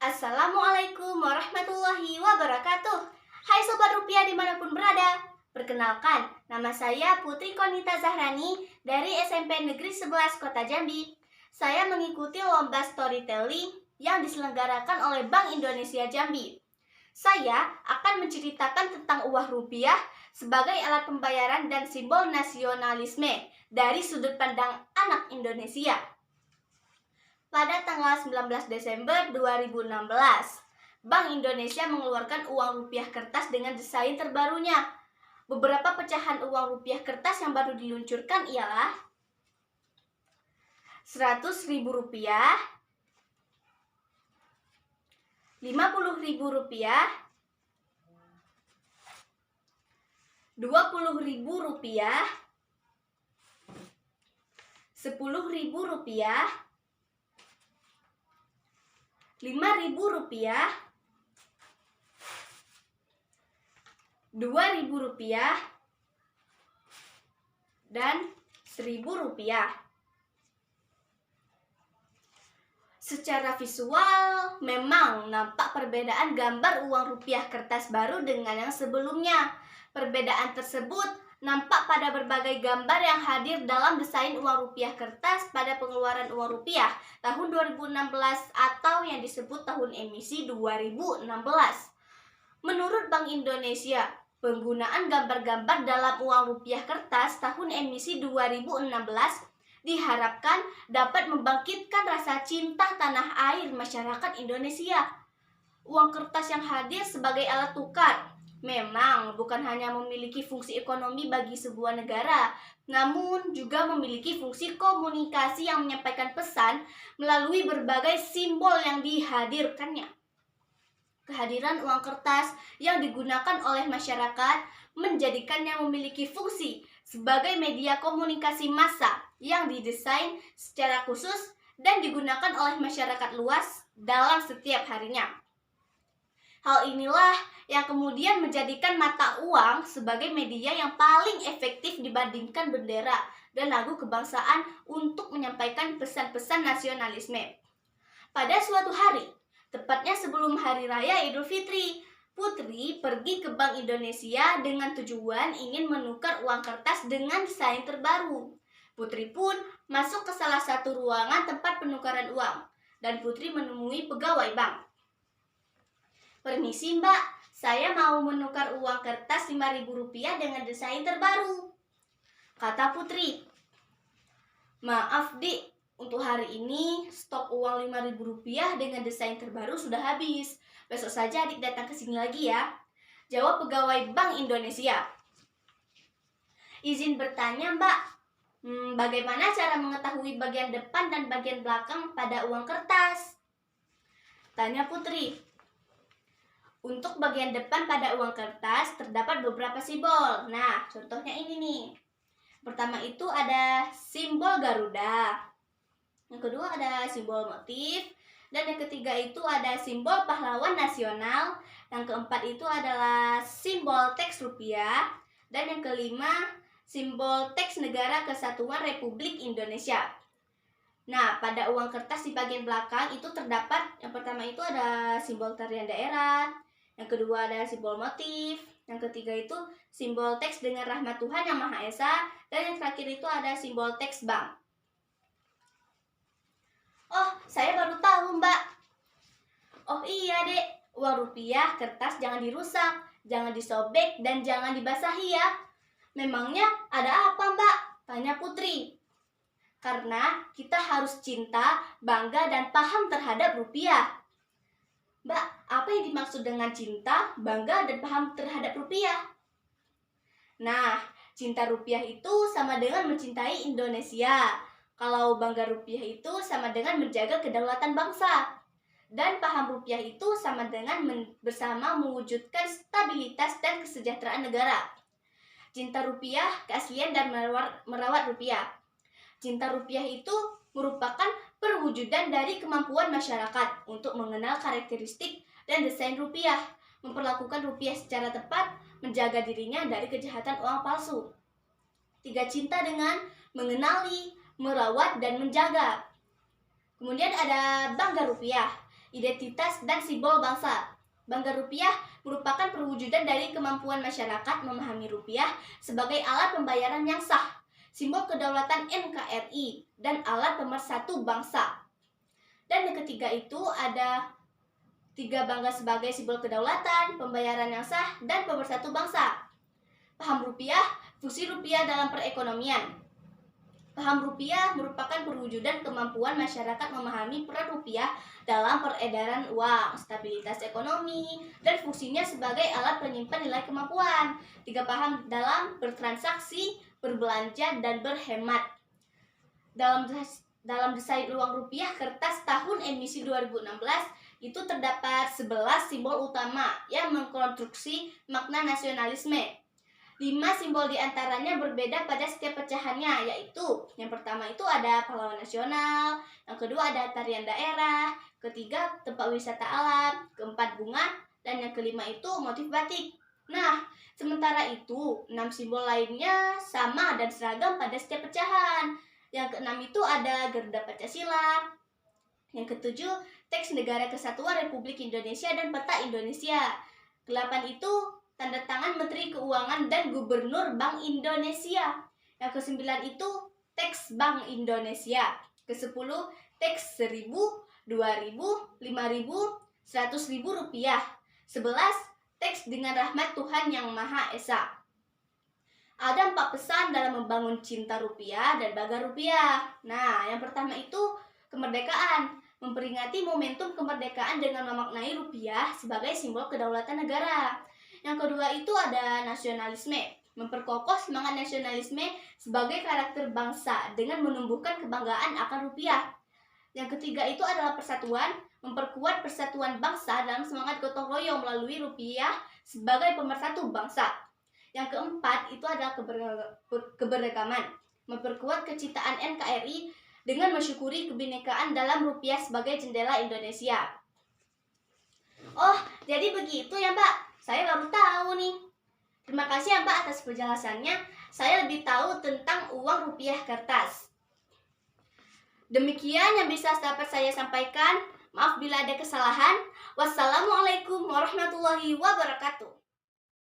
Assalamualaikum warahmatullahi wabarakatuh. Hai Sobat Rupiah dimanapun berada. Perkenalkan, nama saya Putri Konita Zahrani dari SMP Negeri 11 Kota Jambi. Saya mengikuti lomba storytelling yang diselenggarakan oleh Bank Indonesia Jambi. Saya akan menceritakan tentang uang rupiah sebagai alat pembayaran dan simbol nasionalisme dari sudut pandang anak Indonesia. Pada tanggal 19 Desember 2016, Bank Indonesia mengeluarkan uang rupiah kertas dengan desain terbarunya. Beberapa pecahan uang rupiah kertas yang baru diluncurkan ialah Rp100.000, Rp50.000, Rp20.000, Rp10.000, Rp5.000, Rp2.000, dan Rp1.000. Secara visual, memang nampak perbedaan gambar uang rupiah kertas baru dengan yang sebelumnya. Perbedaan tersebut nampak pada berbagai gambar yang hadir dalam desain uang rupiah kertas pada pengeluaran uang rupiah tahun 2016 atau yang disebut tahun emisi 2016. Menurut Bank Indonesia, penggunaan gambar-gambar dalam uang rupiah kertas tahun emisi 2016 diharapkan dapat membangkitkan rasa cinta tanah air masyarakat Indonesia. Uang kertas yang hadir sebagai alat tukar memang bukan hanya memiliki fungsi ekonomi bagi sebuah negara, namun juga memiliki fungsi komunikasi yang menyampaikan pesan melalui berbagai simbol yang dihadirkannya. Kehadiran uang kertas yang digunakan oleh masyarakat menjadikannya memiliki fungsi sebagai media komunikasi massa yang didesain secara khusus dan digunakan oleh masyarakat luas dalam setiap harinya. Hal inilah yang kemudian menjadikan mata uang sebagai media yang paling efektif dibandingkan bendera dan lagu kebangsaan untuk menyampaikan pesan-pesan nasionalisme. Pada suatu hari, tepatnya sebelum Hari Raya Idul Fitri, Putri pergi ke Bank Indonesia dengan tujuan ingin menukar uang kertas dengan desain terbaru. Putri pun masuk ke salah satu ruangan tempat penukaran uang, dan Putri menemui pegawai bank. "Permisi Mbak, saya mau menukar uang kertas Rp5.000 dengan desain terbaru," kata Putri. "Maaf Dik, untuk hari ini stok uang Rp5.000 dengan desain terbaru sudah habis. Besok saja adik datang ke sini lagi ya," jawab pegawai Bank Indonesia. "Izin bertanya Mbak, bagaimana cara mengetahui bagian depan dan bagian belakang pada uang kertas?" tanya Putri. Untuk bagian depan pada uang kertas terdapat beberapa simbol. Nah, contohnya ini nih. Pertama itu ada simbol Garuda. Yang kedua ada simbol motif. Dan yang ketiga itu ada simbol pahlawan nasional. Yang keempat itu adalah simbol teks rupiah. Dan yang kelima simbol teks Negara Kesatuan Republik Indonesia. Nah, pada uang kertas di bagian belakang itu terdapat, yang pertama itu ada simbol tarian daerah, yang kedua ada simbol motif, yang ketiga itu simbol teks dengan rahmat Tuhan Yang Maha Esa, dan yang terakhir itu ada simbol teks bank. "Oh, saya baru tahu Mbak." "Oh iya Dek, uang rupiah kertas jangan dirusak, jangan disobek, dan jangan dibasahi ya." "Memangnya ada apa Mbak?" tanya Putri. "Karena kita harus cinta, bangga, dan paham terhadap rupiah." "Mbak, apa yang dimaksud dengan cinta, bangga, dan paham terhadap rupiah?" Nah, cinta rupiah itu sama dengan mencintai Indonesia. Kalau bangga rupiah itu sama dengan menjaga kedaulatan bangsa. Dan paham rupiah itu sama dengan bersama mewujudkan stabilitas dan kesejahteraan negara. Cinta rupiah, keaslian, dan merawat rupiah. Cinta rupiah itu merupakan perwujudan dari kemampuan masyarakat untuk mengenal karakteristik dan desain rupiah, memperlakukan rupiah secara tepat, menjaga dirinya dari kejahatan uang palsu. 3. Cinta dengan mengenali, merawat, dan menjaga. Kemudian ada bangga rupiah. identitas, dan simbol bangsa. Bangga Rupiah merupakan perwujudan dari kemampuan masyarakat memahami rupiah sebagai alat pembayaran yang sah, simbol kedaulatan NKRI, dan alat pemersatu bangsa. Dan yang ketiga itu ada 3 bangga sebagai simbol kedaulatan, pembayaran yang sah, dan pemersatu bangsa. Paham rupiah, fungsi rupiah dalam perekonomian. Paham rupiah merupakan perwujudan kemampuan masyarakat memahami peran rupiah dalam peredaran uang, stabilitas ekonomi, dan fungsinya sebagai alat penyimpan nilai kemampuan. 3 paham dalam bertransaksi, berbelanja, dan berhemat. Dalam desain uang rupiah kertas tahun emisi 2016 itu terdapat 11 simbol utama yang mengkonstruksi makna nasionalisme. 5 simbol diantaranya berbeda pada setiap pecahannya, yaitu yang pertama itu ada pahlawan nasional, yang kedua ada tarian daerah, ketiga tempat wisata alam, keempat bunga, dan yang kelima itu motif batik. Nah, sementara itu 6 simbol lainnya sama dan seragam pada setiap pecahan. Yang keenam itu ada Garuda Pancasila. Yang ketujuh, teks Negara Kesatuan Republik Indonesia dan Peta Indonesia. Ke-8 itu tanda tangan Menteri Keuangan dan Gubernur Bank Indonesia. Yang ke-9 itu teks Bank Indonesia. Ke-10 teks 1.000, 2.000, 5.000, 100.000 rupiah. 11 teks dengan rahmat Tuhan Yang Maha Esa. Ada 4 pesan dalam membangun cinta rupiah dan bangga rupiah. Nah, yang pertama itu kemerdekaan. Memperingati momentum kemerdekaan dengan memaknai rupiah sebagai simbol kedaulatan negara. Yang kedua itu ada nasionalisme, memperkokoh semangat nasionalisme sebagai karakter bangsa dengan menumbuhkan kebanggaan akan rupiah. Yang ketiga itu adalah persatuan, memperkuat persatuan bangsa dalam semangat gotong royong melalui rupiah sebagai pemersatu bangsa. Yang keempat itu adalah keberagaman, memperkuat kecintaan NKRI dengan mensyukuri kebinekaan dalam rupiah sebagai jendela Indonesia. Oh, jadi begitu ya Mbak? Saya baru tahu nih. Terima kasih ya Mbak atas penjelasannya. Saya lebih tahu tentang uang rupiah kertas. Demikian yang bisa dapat saya sampaikan. Maaf bila ada kesalahan. Wassalamualaikum warahmatullahi wabarakatuh.